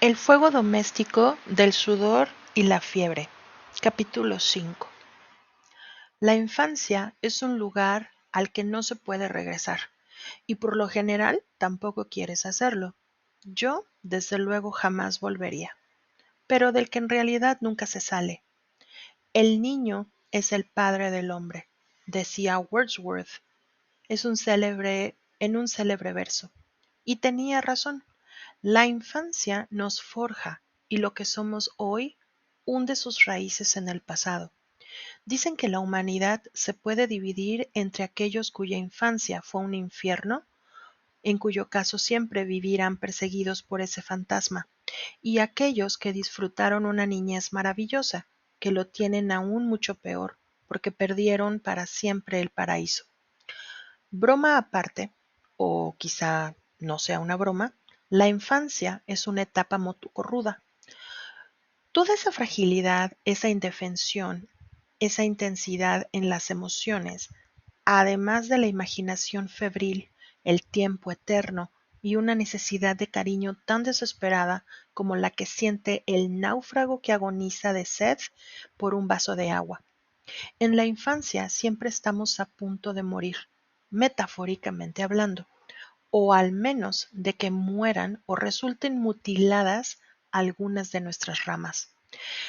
El fuego doméstico del sudor y la fiebre. Capítulo 5. La infancia es un lugar al que no se puede regresar, y por lo general tampoco quieres hacerlo. Yo, desde luego, jamás volvería, pero del que en realidad nunca se sale. El niño es el padre del hombre, decía Wordsworth, en un célebre verso. Y tenía razón. La infancia nos forja y lo que somos hoy hunde sus raíces en el pasado. Dicen que la humanidad se puede dividir entre aquellos cuya infancia fue un infierno, en cuyo caso siempre vivirán perseguidos por ese fantasma, y aquellos que disfrutaron una niñez maravillosa, que lo tienen aún mucho peor, porque perdieron para siempre el paraíso. Broma aparte, o quizá no sea una broma, la infancia es una etapa motorruda. Toda esa fragilidad, esa indefensión, esa intensidad en las emociones, además de la imaginación febril, el tiempo eterno y una necesidad de cariño tan desesperada como la que siente el náufrago que agoniza de sed por un vaso de agua. En la infancia siempre estamos a punto de morir, metafóricamente hablando, o al menos de que mueran o resulten mutiladas algunas de nuestras ramas.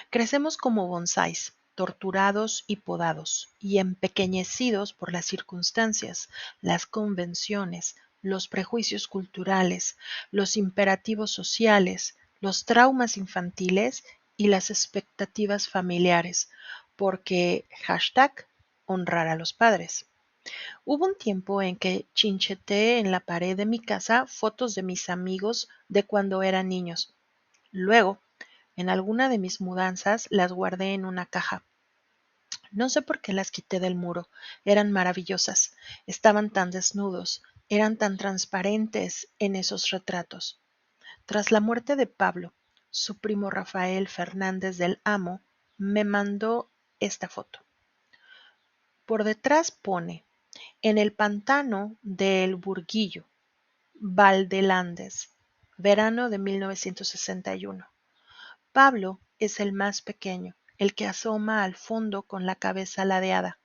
Crecemos como bonsáis, torturados y podados, y empequeñecidos por las circunstancias, las convenciones, los prejuicios culturales, los imperativos sociales, los traumas infantiles y las expectativas familiares, porque #honrar a los padres. Hubo un tiempo en que chincheteé en la pared de mi casa fotos de mis amigos de cuando eran niños. Luego, en alguna de mis mudanzas las guardé en una caja. No sé por qué las quité del muro. Eran maravillosas. Estaban tan desnudos, eran tan transparentes en esos retratos. Tras la muerte de Pablo, su primo Rafael Fernández del Amo me mandó esta foto. Por detrás pone: en el pantano de El Burguillo, Valdelandes, verano de 1961. Pablo es el más pequeño, el que asoma al fondo con la cabeza ladeada.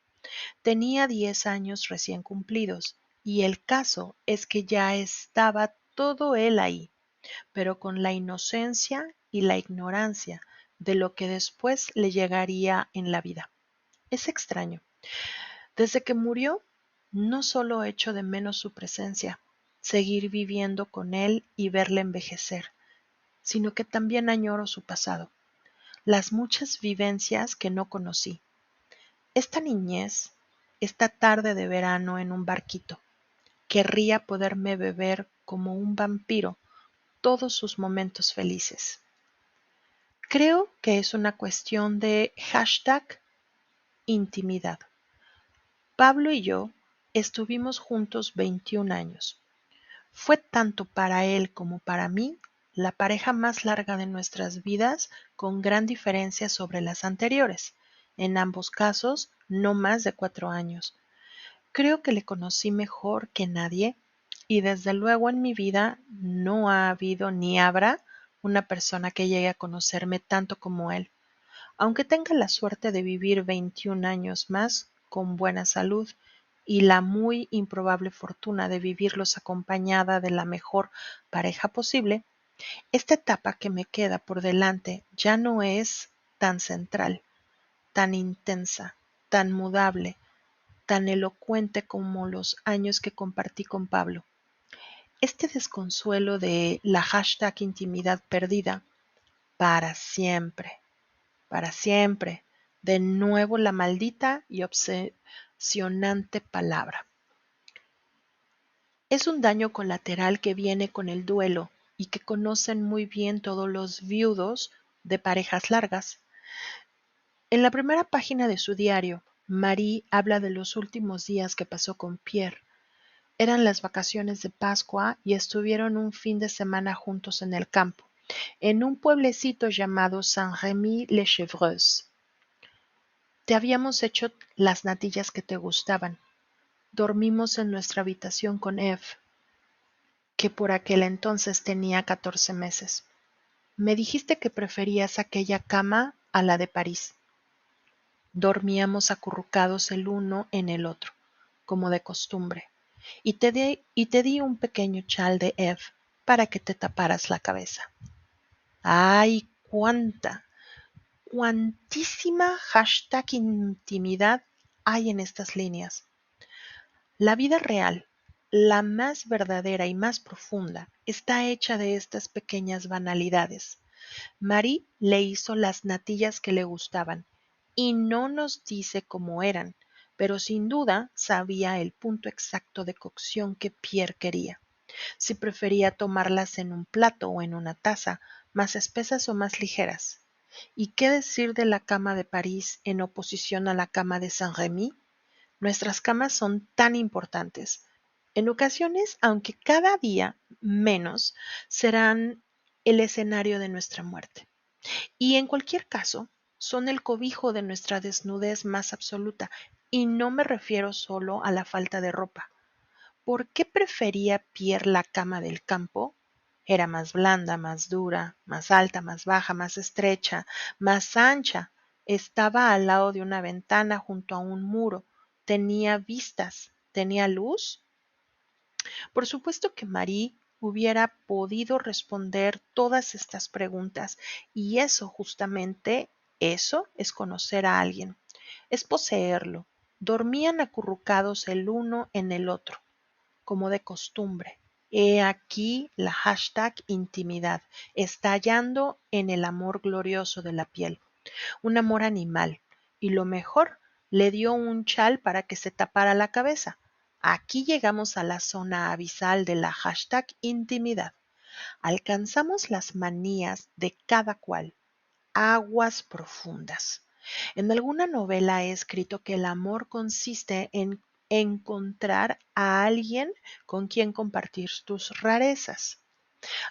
Tenía 10 años recién cumplidos, y el caso es que ya estaba todo él ahí, pero con la inocencia y la ignorancia de lo que después le llegaría en la vida. Es extraño. Desde que murió, no solo echo de menos su presencia, seguir viviendo con él y verle envejecer, sino que también añoro su pasado, las muchas vivencias que no conocí. Esta niñez, esta tarde de verano en un barquito, querría poderme beber como un vampiro todos sus momentos felices. Creo que es una cuestión de #intimidad. Pablo y yo estuvimos juntos 21 años. Fue tanto para él como para mí la pareja más larga de nuestras vidas, con gran diferencia sobre las anteriores. En ambos casos, no más de 4 años. Creo que le conocí mejor que nadie, y desde luego en mi vida no ha habido ni habrá una persona que llegue a conocerme tanto como él. Aunque tenga la suerte de vivir 21 años más con buena salud y la muy improbable fortuna de vivirlos acompañada de la mejor pareja posible, esta etapa que me queda por delante ya no es tan central, tan intensa, tan mudable, tan elocuente como los años que compartí con Pablo. Este desconsuelo de la #intimidad perdida para siempre, de nuevo la maldita y obsesionante palabra. Es un daño colateral que viene con el duelo y que conocen muy bien todos los viudos de parejas largas. En la primera página de su diario, Marie habla de los últimos días que pasó con Pierre. Eran las vacaciones de Pascua y estuvieron un fin de semana juntos en el campo, en un pueblecito llamado Saint-Rémy-les-Chevreuse. Te habíamos hecho las natillas que te gustaban. Dormimos en nuestra habitación con Eve, que por aquel entonces tenía 14 meses. Me dijiste que preferías aquella cama a la de París. Dormíamos acurrucados el uno en el otro, como de costumbre, y te di un pequeño chal de Eve para que te taparas la cabeza. ¡Ay, cuantísima #intimidad hay en estas líneas! La vida real, la más verdadera y más profunda, está hecha de estas pequeñas banalidades. Marie le hizo las natillas que le gustaban, y no nos dice cómo eran, pero sin duda sabía el punto exacto de cocción que Pierre quería, si prefería tomarlas en un plato o en una taza, más espesas o más ligeras. ¿Y qué decir de la cama de París en oposición a la cama de Saint-Remy? Nuestras camas son tan importantes. En ocasiones, aunque cada día menos, serán el escenario de nuestra muerte. Y en cualquier caso, son el cobijo de nuestra desnudez más absoluta, y no me refiero solo a la falta de ropa. ¿Por qué prefería Pierre la cama del campo? Era más blanda, más dura, más alta, más baja, más estrecha, más ancha. Estaba al lado de una ventana junto a un muro. Tenía vistas. ¿Tenía luz? Por supuesto que Marie hubiera podido responder todas estas preguntas, y eso justamente, eso es conocer a alguien, es poseerlo. Dormían acurrucados el uno en el otro, como de costumbre. He aquí la #intimidad, estallando en el amor glorioso de la piel, un amor animal, y lo mejor, le dio un chal para que se tapara la cabeza. Aquí llegamos a la zona abisal de la #intimidad. Alcanzamos las manías de cada cual, aguas profundas. En alguna novela he escrito que el amor consiste en encontrar a alguien con quien compartir tus rarezas.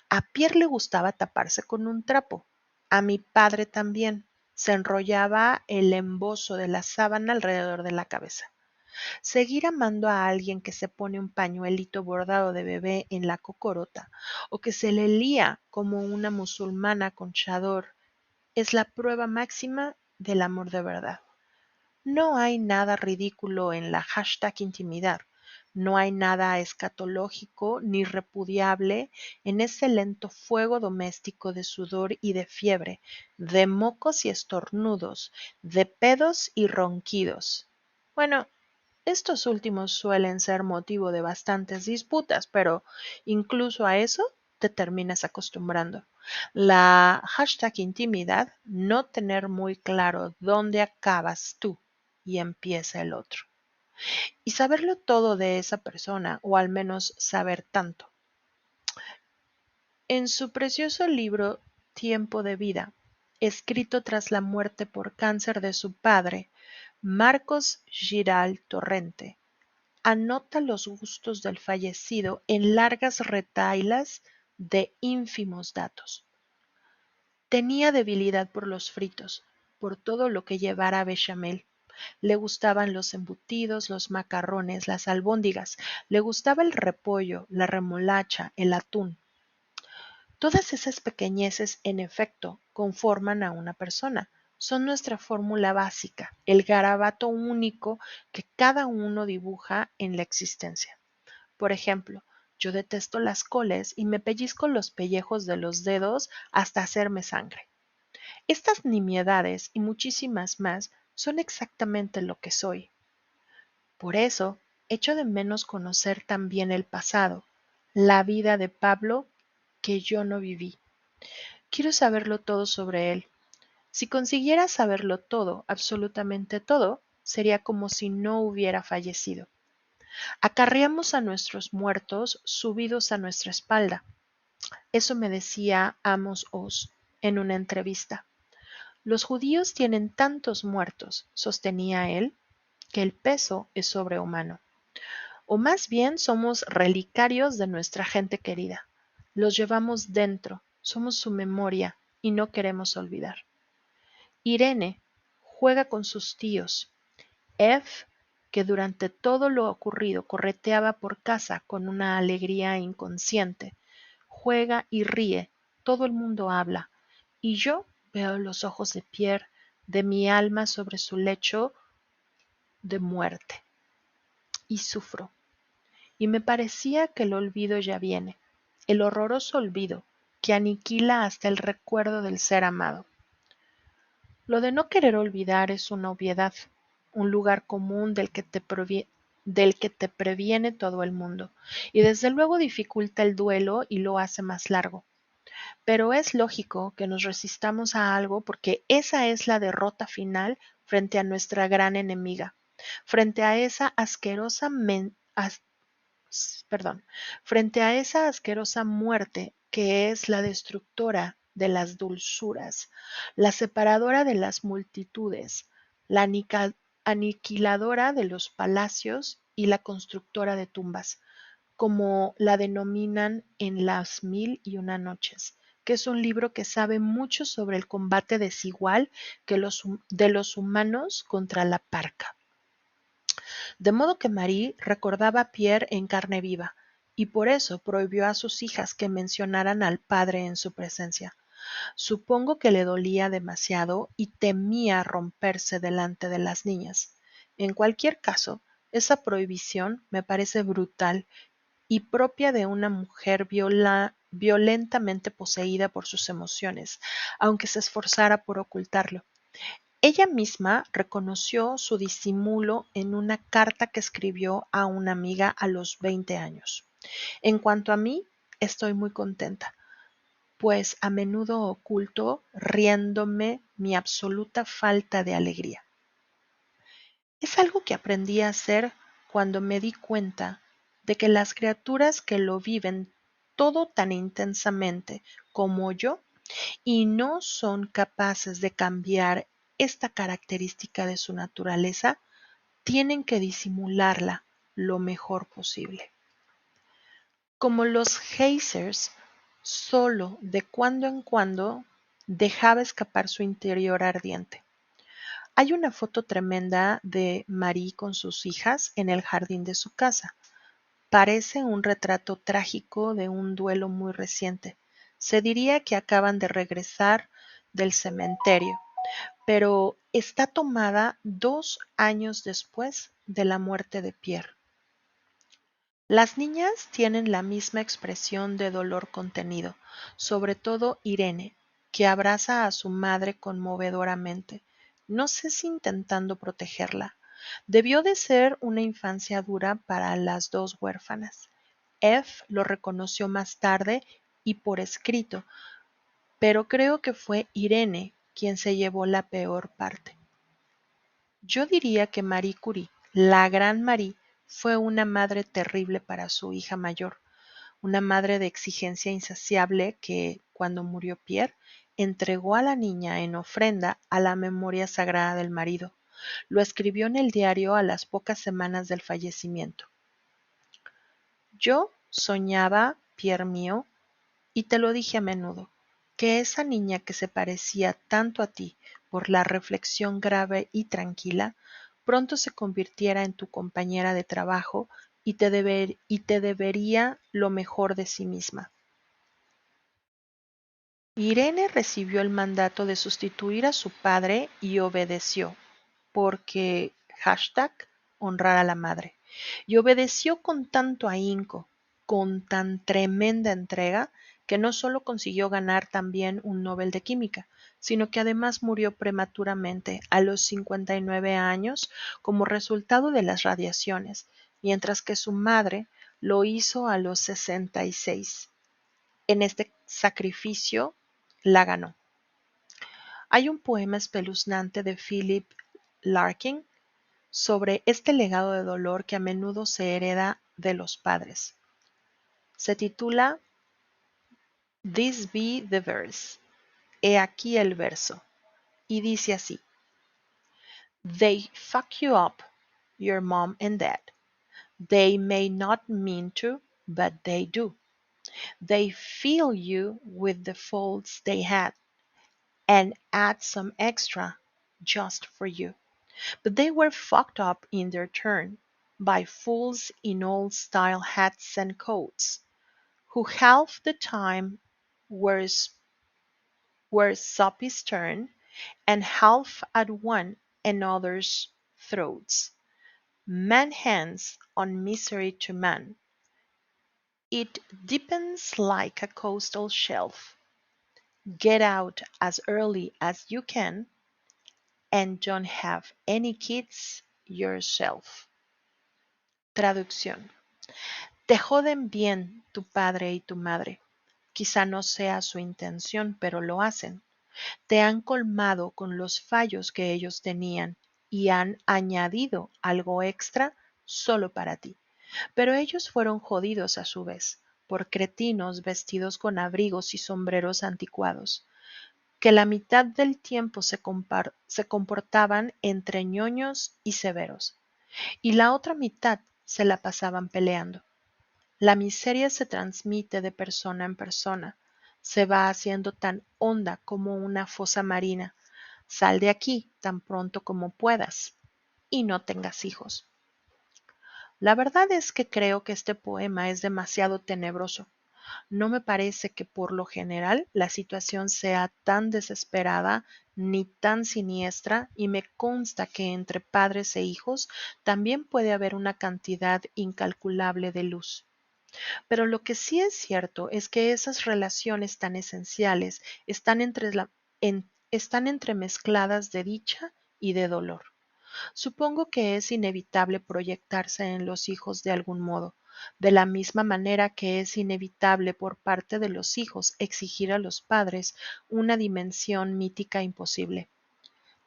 A Pierre le gustaba taparse con un trapo. A mi padre también. Se enrollaba el embozo de la sábana alrededor de la cabeza. Seguir amando a alguien que se pone un pañuelito bordado de bebé en la cocorota o que se le lía como una musulmana con chador es la prueba máxima del amor de verdad. No hay nada ridículo en la #intimidad, no hay nada escatológico ni repudiable en ese lento fuego doméstico de sudor y de fiebre, de mocos y estornudos, de pedos y ronquidos. Bueno, estos últimos suelen ser motivo de bastantes disputas, pero incluso a eso te terminas acostumbrando. La #intimidad, no tener muy claro dónde acabas tú y empieza el otro. Y saberlo todo de esa persona, o al menos saber tanto. En su precioso libro Tiempo de vida, escrito tras la muerte por cáncer de su padre, Marcos Giral Torrente anota los gustos del fallecido en largas retahílas de ínfimos datos. Tenía debilidad por los fritos, por todo lo que llevara bechamel. Le gustaban los embutidos, los macarrones, las albóndigas, le gustaba el repollo, la remolacha, el atún. Todas esas pequeñeces, en efecto, conforman a una persona. Son nuestra fórmula básica, el garabato único que cada uno dibuja en la existencia. Por ejemplo, yo detesto las coles y me pellizco los pellejos de los dedos hasta hacerme sangre. Estas nimiedades y muchísimas más son exactamente lo que soy. Por eso, echo de menos conocer también el pasado, la vida de Pablo que yo no viví. Quiero saberlo todo sobre él. Si consiguiera saberlo todo, absolutamente todo, sería como si no hubiera fallecido. Acarreamos a nuestros muertos subidos a nuestra espalda. Eso me decía Amos Oz en una entrevista. Los judíos tienen tantos muertos, sostenía él, que el peso es sobrehumano. O más bien somos relicarios de nuestra gente querida. Los llevamos dentro, somos su memoria y no queremos olvidar. Irene juega con sus tíos. Eve, que durante todo lo ocurrido correteaba por casa con una alegría inconsciente, juega y ríe, todo el mundo habla, y yo veo los ojos de Pierre, de mi alma sobre su lecho de muerte, y sufro. Y me parecía que el olvido ya viene, el horroroso olvido que aniquila hasta el recuerdo del ser amado. Lo de no querer olvidar es una obviedad, un lugar común del que te previene todo el mundo, y desde luego dificulta el duelo y lo hace más largo. Pero es lógico que nos resistamos a algo porque esa es la derrota final frente a nuestra gran enemiga, frente a esa asquerosa perdón, frente a esa asquerosa muerte que es la destructora de las dulzuras, la separadora de las multitudes, la aniquiladora de los palacios y la constructora de tumbas, como la denominan en Las Mil y una Noches, que es un libro que sabe mucho sobre el combate desigual de los humanos contra la parca. De modo que Marie recordaba a Pierre en carne viva, y por eso prohibió a sus hijas que mencionaran al padre en su presencia. Supongo que le dolía demasiado y temía romperse delante de las niñas. En cualquier caso, esa prohibición me parece brutal y propia de una mujer violentamente poseída por sus emociones, aunque se esforzara por ocultarlo. Ella misma reconoció su disimulo en una carta que escribió a una amiga a los 20 años. En cuanto a mí, estoy muy contenta, pues a menudo oculto riéndome mi absoluta falta de alegría. Es algo que aprendí a hacer cuando me di cuenta de que las criaturas que lo viven todo tan intensamente como yo y no son capaces de cambiar esta característica de su naturaleza, tienen que disimularla lo mejor posible. Como los geysers, solo de cuando en cuando dejaba escapar su interior ardiente. Hay una foto tremenda de Marie con sus hijas en el jardín de su casa. Parece un retrato trágico de un duelo muy reciente. Se diría que acaban de regresar del cementerio, pero está tomada 2 años después de la muerte de Pierre. Las niñas tienen la misma expresión de dolor contenido, sobre todo Irene, que abraza a su madre conmovedoramente, no sé si intentando protegerla. Debió de ser una infancia dura para las dos huérfanas. F lo reconoció más tarde y por escrito, pero creo que fue Irene quien se llevó la peor parte. Yo diría que Marie Curie, la gran Marie, fue una madre terrible para su hija mayor, una madre de exigencia insaciable que, cuando murió Pierre, entregó a la niña en ofrenda a la memoria sagrada del marido. Lo escribió en el diario a las pocas semanas del fallecimiento. Yo soñaba, Pierre mío, y te lo dije a menudo, que esa niña que se parecía tanto a ti por la reflexión grave y tranquila, pronto se convirtiera en tu compañera de trabajo y te debería lo mejor de sí misma. Irene recibió el mandato de sustituir a su padre y obedeció, porque #honrar a la madre, y obedeció con tanto ahínco, con tan tremenda entrega, que no solo consiguió ganar también un Nobel de Química, sino que además murió prematuramente a los 59 años como resultado de las radiaciones, mientras que su madre lo hizo a los 66. En este sacrificio la ganó. Hay un poema espeluznante de Philip Larkin sobre este legado de dolor que a menudo se hereda de los padres. Se titula This Be the Verse. He aquí el verso. Y dice así: They fuck you up, your mom and dad. They may not mean to, but they do. They fill you with the faults they had and add some extra just for you. But they were fucked up in their turn by fools in old-style hats and coats, who half the time were where sop is turned, and half at one another's throats. Man hands on misery to man. It deepens like a coastal shelf. Get out as early as you can and don't have any kids yourself. Traducción. Te joden bien tu padre y tu madre. Quizá no sea su intención, pero lo hacen. Te han colmado con los fallos que ellos tenían y han añadido algo extra solo para ti. Pero ellos fueron jodidos a su vez, por cretinos vestidos con abrigos y sombreros anticuados, que la mitad del tiempo se comportaban entre ñoños y severos, y la otra mitad se la pasaban peleando. La miseria se transmite de persona en persona, se va haciendo tan honda como una fosa marina. Sal de aquí tan pronto como puedas y no tengas hijos. La verdad es que creo que este poema es demasiado tenebroso. No me parece que por lo general la situación sea tan desesperada ni tan siniestra, y me consta que entre padres e hijos también puede haber una cantidad incalculable de luz. Pero lo que sí es cierto es que esas relaciones tan esenciales están entremezcladas de dicha y de dolor. Supongo que es inevitable proyectarse en los hijos de algún modo, de la misma manera que es inevitable por parte de los hijos exigir a los padres una dimensión mítica imposible.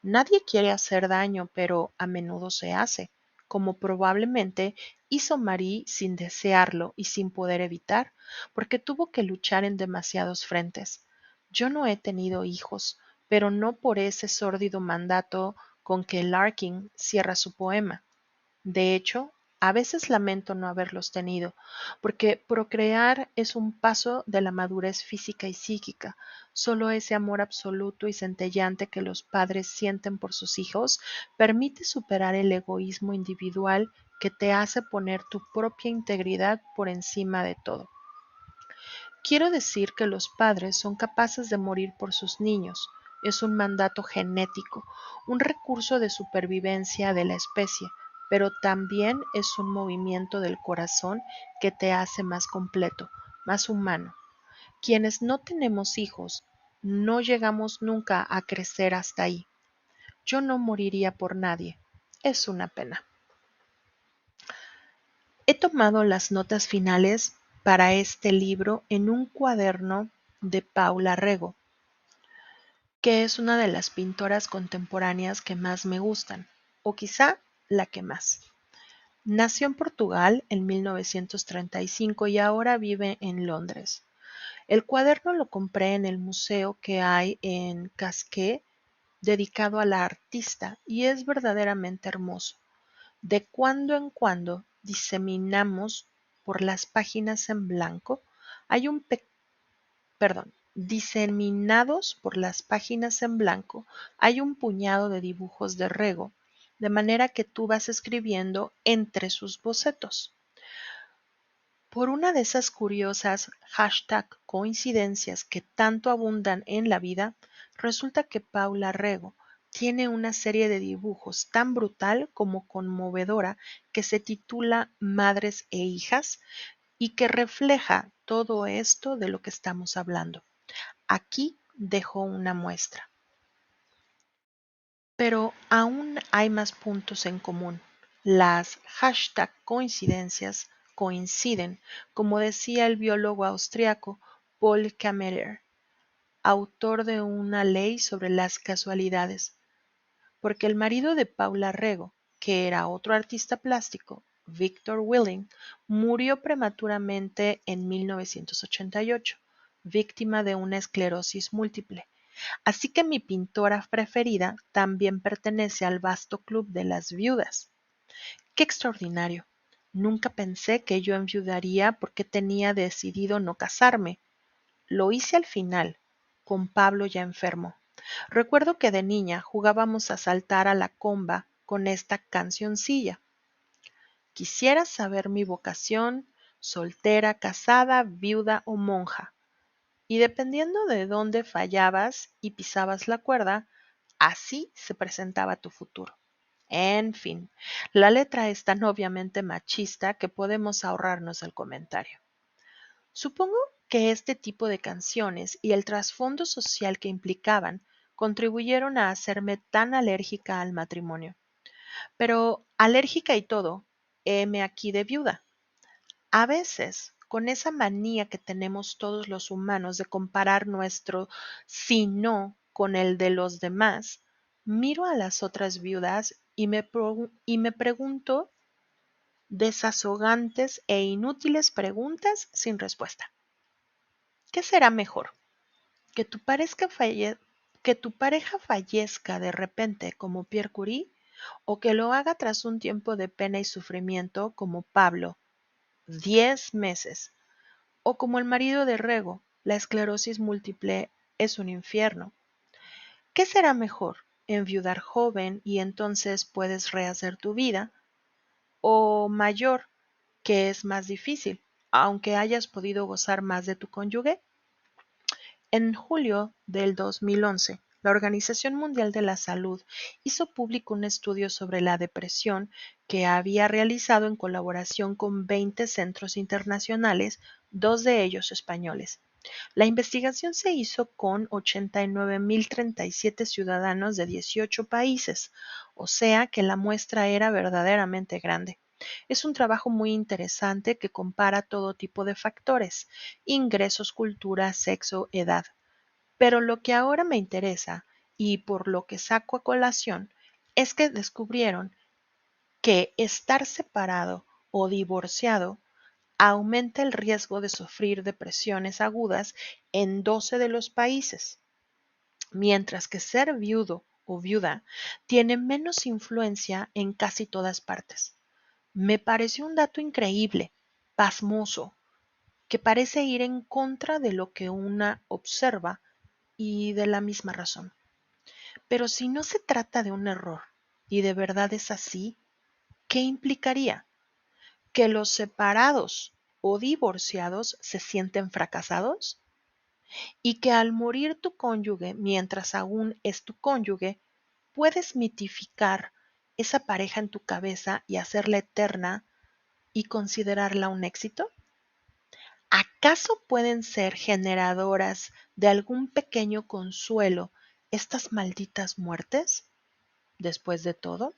Nadie quiere hacer daño, pero a menudo se hace, como probablemente hizo Marie sin desearlo y sin poder evitar, porque tuvo que luchar en demasiados frentes. Yo no he tenido hijos, pero no por ese sórdido mandato con que Larkin cierra su poema. De hecho, a veces lamento no haberlos tenido, porque procrear es un paso de la madurez física y psíquica. Solo ese amor absoluto y centellante que los padres sienten por sus hijos permite superar el egoísmo individual que te hace poner tu propia integridad por encima de todo. Quiero decir que los padres son capaces de morir por sus niños. Es un mandato genético, un recurso de supervivencia de la especie, pero también es un movimiento del corazón que te hace más completo, más humano. Quienes no tenemos hijos, no llegamos nunca a crecer hasta ahí. Yo no moriría por nadie. Es una pena. He tomado las notas finales para este libro en un cuaderno de Paula Rego, que es una de las pintoras contemporáneas que más me gustan, o quizá la que más. Nació en Portugal en 1935 y ahora vive en Londres. El cuaderno lo compré en el museo que hay en Casquet dedicado a la artista y es verdaderamente hermoso. De cuando en cuando diseminamos por las páginas en blanco, hay un diseminados por las páginas en blanco, hay un puñado de dibujos de Rego, de manera que tú vas escribiendo entre sus bocetos. Por una de esas curiosas #coincidencias que tanto abundan en la vida, resulta que Paula Rego tiene una serie de dibujos tan brutal como conmovedora que se titula Madres e hijas y que refleja todo esto de lo que estamos hablando. Aquí dejo una muestra. Pero aún hay más puntos en común. Las #coincidencias coinciden, como decía el biólogo austriaco Paul Kammerer, autor de una ley sobre las casualidades, porque el marido de Paula Rego, que era otro artista plástico, Victor Willing, murió prematuramente en 1988, víctima de una esclerosis múltiple. Así que mi pintora preferida también pertenece al vasto club de las viudas. ¡Qué extraordinario! Nunca pensé que yo enviudaría porque tenía decidido no casarme. Lo hice al final, con Pablo ya enfermo. Recuerdo que de niña jugábamos a saltar a la comba con esta cancioncilla. Quisiera saber mi vocación, soltera, casada, viuda o monja. y dependiendo de dónde fallabas y pisabas la cuerda, así se presentaba tu futuro. En fin, la letra es tan obviamente machista que podemos ahorrarnos el comentario. Supongo que este tipo de canciones y el trasfondo social que implicaban contribuyeron a hacerme tan alérgica al matrimonio. Pero alérgica y todo, heme aquí de viuda. A veces, con esa manía que tenemos todos los humanos de comparar nuestro si no con el de los demás, miro a las otras viudas y me pregunto desahogantes e inútiles preguntas sin respuesta. ¿Qué será mejor? ¿Que que tu pareja fallezca de repente como Pierre Curie o que lo haga tras un tiempo de pena y sufrimiento como Pablo, 10 meses, o como el marido de Rego, la esclerosis múltiple es un infierno? ¿Qué será mejor? ¿Enviudar joven y entonces puedes rehacer tu vida? ¿O mayor, que es más difícil, aunque hayas podido gozar más de tu cónyuge? En julio del 2011, la Organización Mundial de la Salud hizo público un estudio sobre la depresión que había realizado en colaboración con 20 centros internacionales, dos de ellos españoles. La investigación se hizo con 89.037 ciudadanos de 18 países, o sea que la muestra era verdaderamente grande. Es un trabajo muy interesante que compara todo tipo de factores: ingresos, cultura, sexo, edad. Pero lo que ahora me interesa, y por lo que saco a colación, es que descubrieron que estar separado o divorciado aumenta el riesgo de sufrir depresiones agudas en 12 de los países, mientras que ser viudo o viuda tiene menos influencia en casi todas partes. Me pareció un dato increíble, pasmoso, que parece ir en contra de lo que una observa y de la misma razón. Pero si no se trata de un error y de verdad es así, ¿qué implicaría? ¿Que los separados o divorciados se sienten fracasados? ¿Y que al morir tu cónyuge mientras aún es tu cónyuge, puedes mitificar esa pareja en tu cabeza y hacerla eterna y considerarla un éxito? ¿Acaso pueden ser generadoras de algún pequeño consuelo estas malditas muertes? Después de todo,